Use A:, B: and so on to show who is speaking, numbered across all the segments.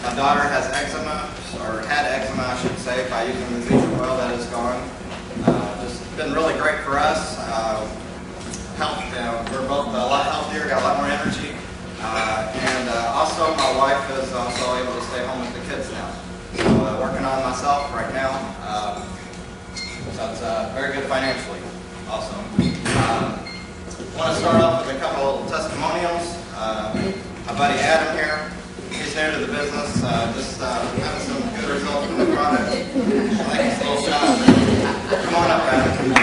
A: My daughter has eczema, or had eczema, I should say, by using the Zija oil. That is gone. Just been really great for us. Health, we're both a lot healthier, got a lot more energy. And also my wife is also able to stay home with the kids now. So working on myself right now. So it's very good financially also. I want to start off with a couple of little testimonials. My buddy Adam here, he's new to the business, just having some good results from the product. I think it's a little shot. Come on up, Adam.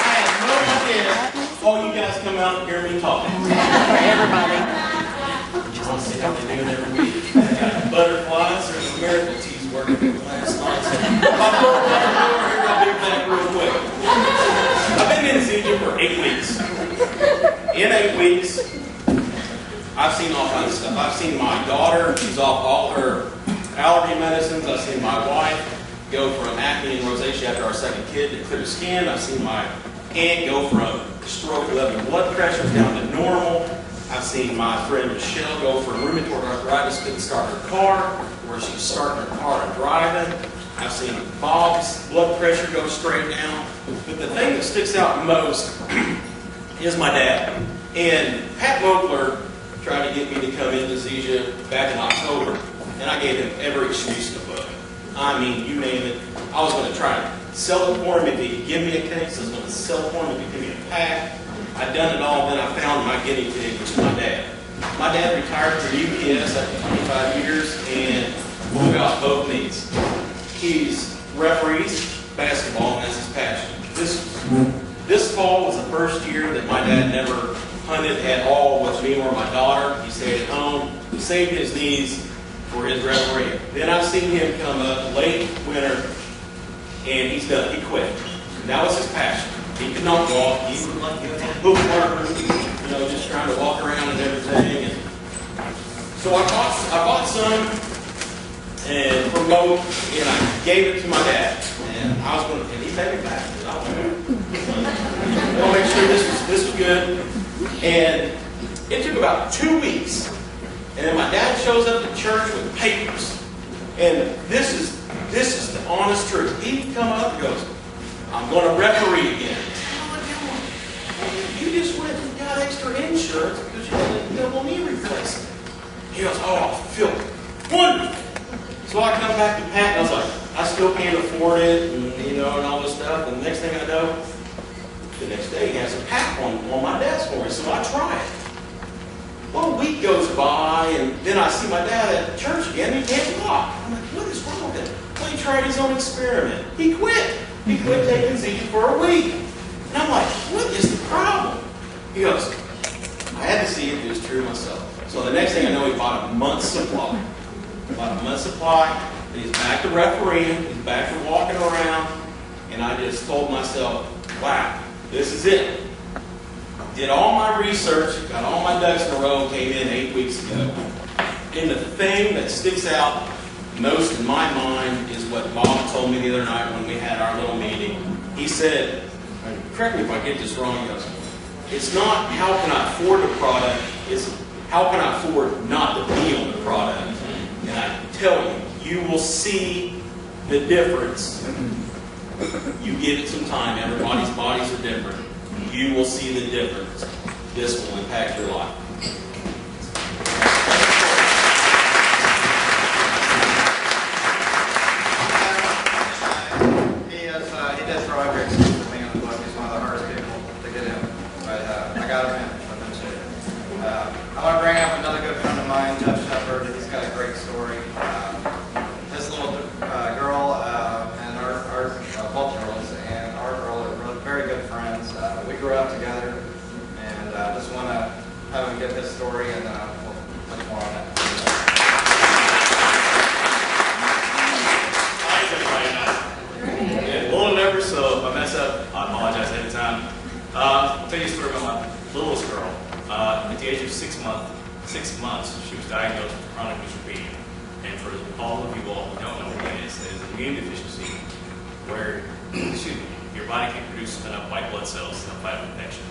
B: I have no idea all you guys come out and hear me talking.
C: For everybody.
B: Just want to see how they do it every week. I got butterflies or some miracle teas working last night. So if I throw it out the door here, I'll be back real quick. I've been in Zija for 8 weeks. In 8 weeks, I've seen all kinds of stuff. I've seen my daughter, she's off all her allergy medicines. I've seen my wife go from acne and rosacea after our second kid to clear skin. I've seen my aunt go from stroke level blood pressure down to normal. I've seen my friend Michelle go from rheumatoid arthritis, couldn't start her car, where she's starting her car and driving. I've seen Bob's blood pressure go straight down. But the thing that sticks out most is my dad. And Pat Mokler tried to get me to come into Zija back in October, and I gave him every excuse in the book. I mean, you name it. I was going to try to sell it for him if he could give me a case. I was going to sell it for him if he could give me a pack. I'd done it all, then I found my guinea pig, which is my dad. My dad retired from UPS after 25 years and blew out both knees. He's referees basketball, and that's his passion. This fall was the first year that my dad never hunted at all with me or my daughter. He stayed at home. He saved his knees for his referee. Then I've seen him come up late winter, and he's done. He quit. And that was his passion. He could not walk. He was like a bookworm, just trying to walk around and everything. And so I bought some and from both, and I gave it to my dad. And I was going to, can he take it back? I want to make sure this was good. And it took about 2 weeks. And then my dad shows up to church with papers. And this is the honest truth. He'd come up and goes, I'm going to referee again. You just went and got extra insurance because you had a double knee replacement. He goes, oh, I feel wonderful. So I come back to Pat and I was like, I still can't afford it, and all this stuff. And the next thing I know, the next day he has a pack on my desk for me. So I try it. Well, a week goes by, and then I see my dad at church again, and he can't walk. I'm like, what is wrong with him? Well, he tried his own experiment. He quit. He quit taking Zija for a week. And I'm like, what is the problem? He goes, I had to see if it was true myself. So the next thing I know, he bought a month's supply. And he's back to refereeing. He's back to walking around. And I just told myself, wow, this is it. Did all my research, got all my ducks in a row, came in 8 weeks ago. And the thing that sticks out most in my mind is what Bob told me the other night when we had our little meeting. He said, correct me if I get this wrong, he goes, it's not how can I afford the product, it's how can I afford not to be on the product. And I tell you, you will see the difference. You give it some time, everybody's bodies are different. You will see the difference. This will impact your life.
A: He did throw every excuse at me in the book. He's one of the hardest people to get in. But I got him in. I want to bring up another good friend of mine, Jeff Shepard. He's got a great story. This little girl and our both girls and our girl are really very good friends. We grew up together, and just want to have him give his story, and we'll touch more on that.
D: So if I mess up, I apologize ahead of time. I'll tell you a story about my littlest girl. At the age of 6 months, she was diagnosed with chronic neutropenia. And for all of you all who don't know what it is an immune deficiency where your body can produce enough white blood cells to fight an infection.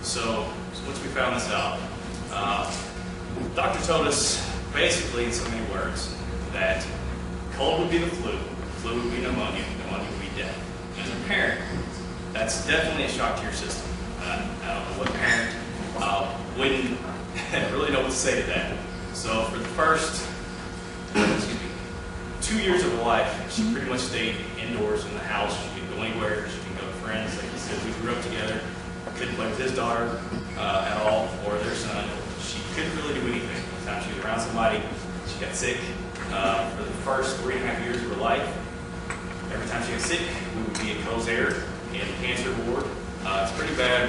D: So once we found this out, doctor told us, basically in so many words, that cold would be the flu would be pneumonia would be death. As a parent, that's definitely a shock to your system. I don't know what parent wouldn't really know what to say to that. So for the first 2 years of her life, she pretty much stayed indoors in the house. She couldn't go anywhere. She couldn't go to friends. Like he said, we grew up together. Couldn't play with his daughter at all, or their son. She couldn't really do anything. By the time she was around somebody, she got sick. For the first 3.5 years of her life, every time she got sick, we would be in co-air in the cancer ward. It's pretty bad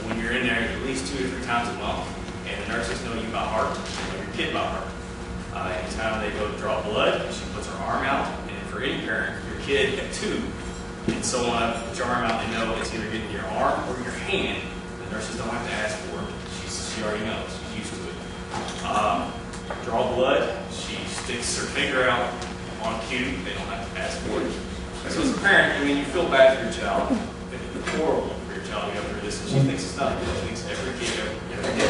D: when you're in there at least 2 to 3 times a month, and the nurses know you by heart, they know your kid by heart. Anytime they go to draw blood, she puts her arm out, and for any parent, your kid at 2, and someone puts your arm out, they know it's either getting your arm or your hand. The nurses don't have to ask for it. She already knows. She's used to it. Draw blood, she sticks her finger out on cue. They don't have to ask for it. So as a parent, I mean, you feel bad for your child. It's horrible for your child to go through this, and she thinks it's nothing. She thinks every kid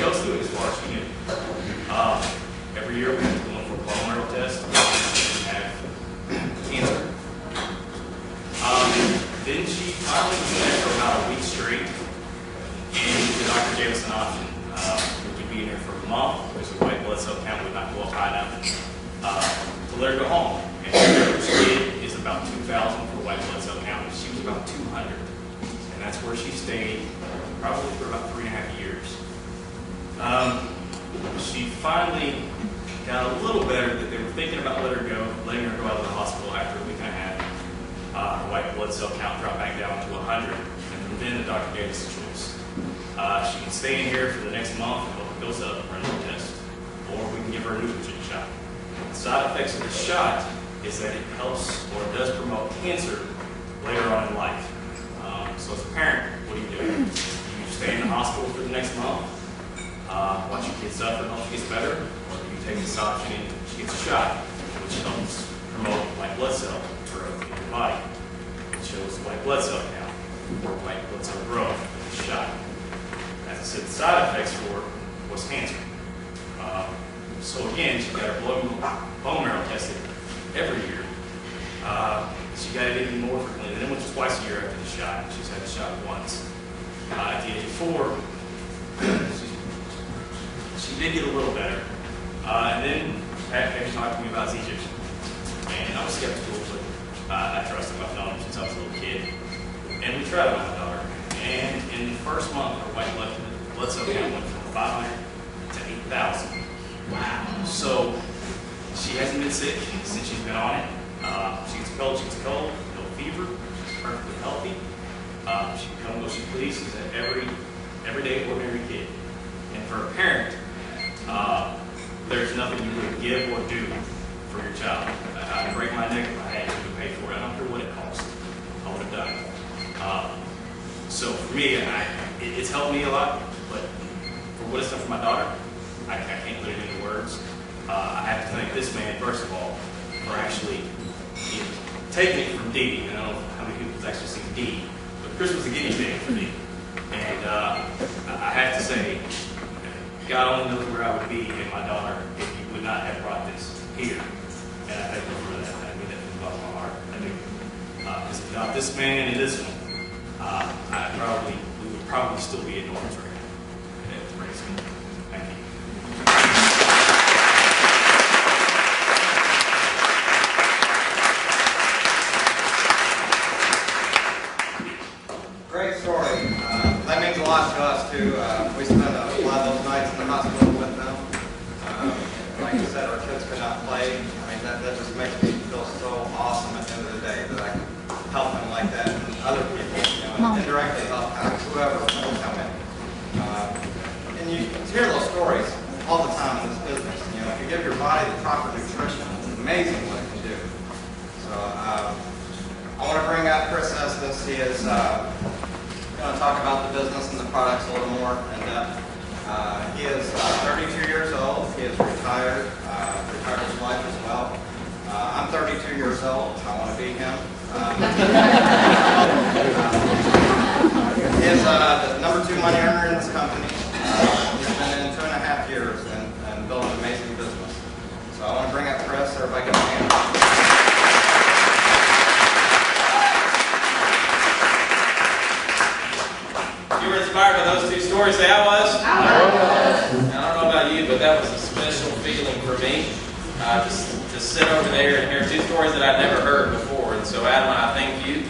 D: goes through it as far as she can. Every year we have to go in for a bone marrow test and have cancer. Then she finally was in there for about a week straight, and the doctor gave us an option. We could be in there for a month, because the white blood cell count would not go up high enough to let her go home. And the average kid is about 2,000 for white blood cell count, and she was about 200. And that's where she stayed probably for about 3.5 years. She finally got a little better, that they were thinking about letting her go out of the hospital after a week and a half. Her white blood cell count dropped back down to 100, and then the doctor gave us a choice. She can stay in here for the next month and hope it goes up, run the test, or we can give her a nucleogen shot. The side effects of the shot is that it helps, or it does promote cancer later on in life. So as a parent, what do? You stay in the hospital for the next month, watch your kid suffer and hope she gets better, or do you take this option and she gets a shot, which helps promote white blood cell growth in your body. It shows white blood cell count, or white blood cell growth with the shot. As I said, the side effects for was cancer. So again, she got her bone marrow tested every year. She got it even more frequently. Then it went twice a year after the shot. She's had the shot once. At the age of 4, she did get a little better. And then Pat came to talk to me about Zija. And I was skeptical, but I trusted him. I've known him since I was a little kid. And we tried it on my daughter. And in the first month, her white blood cell count went from 500 to 8,000. Wow. So she hasn't been sick since she's been on it. She gets cold, no fever, she's perfectly healthy. She can come and go she please. She's an everyday ordinary kid. And for a parent, there's nothing you would give or do for your child. I'd break my neck if I had to pay for it. I don't care what it costs. I would have done it. So for me, it's helped me a lot, but for what it's done for my daughter, I can't put it into words. I have to thank this man, first of all, for actually taking it from Dee. I don't know how many people have actually seen Dee, but Chris was a guinea pig for me. And I have to say, God only knows where I would be in my daughter if he would not have brought this here. And I thank him for that. I mean that from the bottom of my heart. I do. Because without this man and this one, we would probably still be in North right now. It's crazy. Thank you.
A: Great story. That means a lot to us too. We spent a lot of those nights in the hospital with them. Like you said, our kids could not play. I mean, that just makes me feel so awesome at the end of the day that I can help them like that, and other people, indirectly help whoever will come in. And you hear those stories all the time in this business. If you give your body the proper nutrition, it's amazing what it can do. So I want to bring out Chris Estes. He is going to talk about the business and the products a little more in depth. He is 32 years old. He is retired his wife as well. I'm 32 years old. I want to be him. He is the #2 money earner in this company. He's been in 2.5 years and building
C: but that was a special feeling for me. Just to sit over there and hear two stories that I'd never heard before. And so, Adam, I thank you,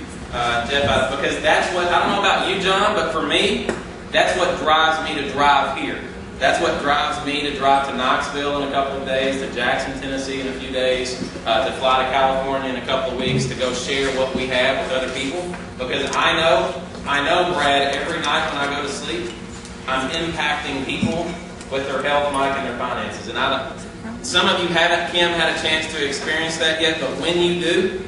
C: Jeff, because that's what, I don't know about you, John, but for me, that's what drives me to drive here. That's what drives me to drive to Knoxville in a couple of days, to Jackson, Tennessee in a few days, to fly to California in a couple of weeks to go share what we have with other people. Because I know, Brad, every night when I go to sleep, I'm impacting people with their health, Mike, and their finances. And some of you haven't, Kim, had a chance to experience that yet, but when you do,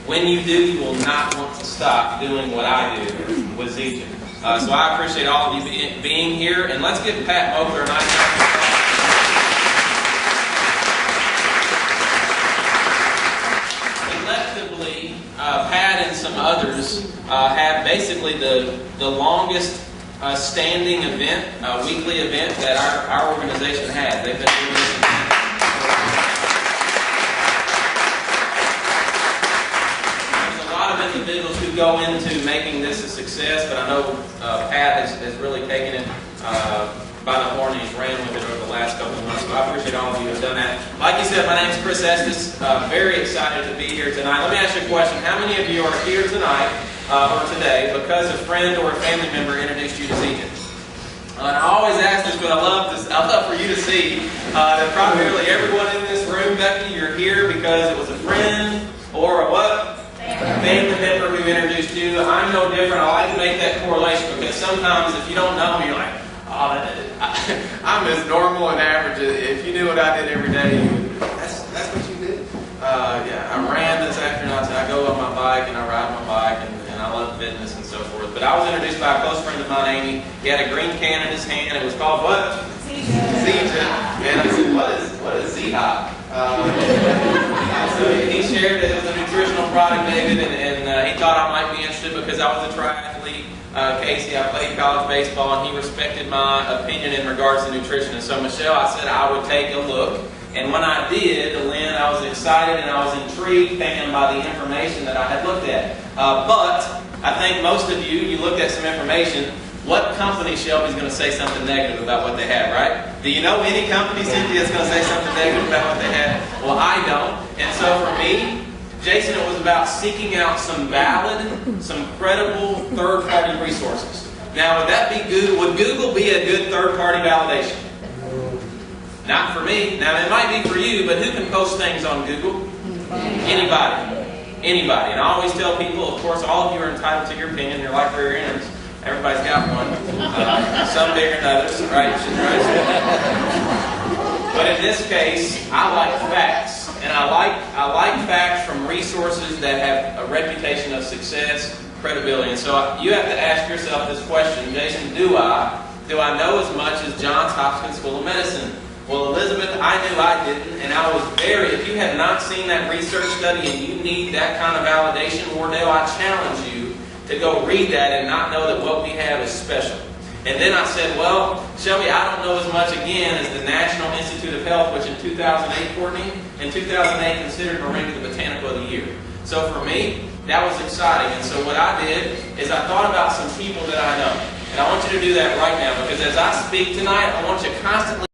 C: you will not want to stop doing what I do with Zija. So I appreciate all of you being here, and let's give Pat Mogler a nice round of applause. Collectively, Pat and some others have basically the longest standing event, weekly event that our organization has. They've been doing this. There's a lot of individuals who go into making this a success, but I know Pat has really taken it by the horn and he's ran with it over the last couple of months. So I appreciate all of you who have done that. Like you said, my name is Chris Estes. Very excited to be here tonight. Let me ask you a question. How many of you are here tonight or today because a friend or a family member introduced you to Zija? And I always ask this, but I'd love for you to see that probably everyone in this room, Becky, you're here because it was a friend or a what? Family member who introduced you. I'm no different. I like to make that correlation because sometimes if you don't know me, you're like, oh, I'm as normal and average. If you knew what I did every day, that's what you did. Yeah, I ran this afternoon. I go on my bike and I ride my bike and I love fitness and so forth. But I was introduced by a close friend of mine, Amy. He had a green can in his hand. It was called what? Zija. And I said, what is Zija? So he shared it as a nutritional product, David, and he thought I might be interested because I was a triathlete. Casey, I played college baseball, and he respected my opinion in regards to nutrition. And so, Michelle, I said I would take a look. And when I did, Lynn, I was excited and I was intrigued, thinking by the information that I had looked at. But I think most of you looked at some information. What company, Shelby's going to say something negative about what they have, right? Do you know any company, Cynthia, that's going to say something negative about what they have? Well, I don't. And so for me, Jason, it was about seeking out some valid, some credible third-party resources. Now, would that be Google? Would Google be a good third-party validation? Not for me. Now, it might be for you, but who can post things on Google? Anybody. Anybody. And I always tell people, of course, all of you are entitled to your opinion. You're like rear ends. Everybody's got one. Some bigger than others, right? But in this case, I like facts. And I like facts from resources that have a reputation of success, credibility. And so you have to ask yourself this question, Jason, do I know as much as Johns Hopkins School of Medicine? Well, Elizabeth, I knew I didn't, and I was if you have not seen that research study and you need that kind of validation, Wardale, I challenge you to go read that and not know that what we have is special. And then I said, well, Shelby, I don't know as much again as the National Institute of Health, which in 2008, Courtney, in 2008 considered Moringa the Botanical of the Year. So for me, that was exciting. And so what I did is I thought about some people that I know. And I want you to do that right now because as I speak tonight, I want you to constantly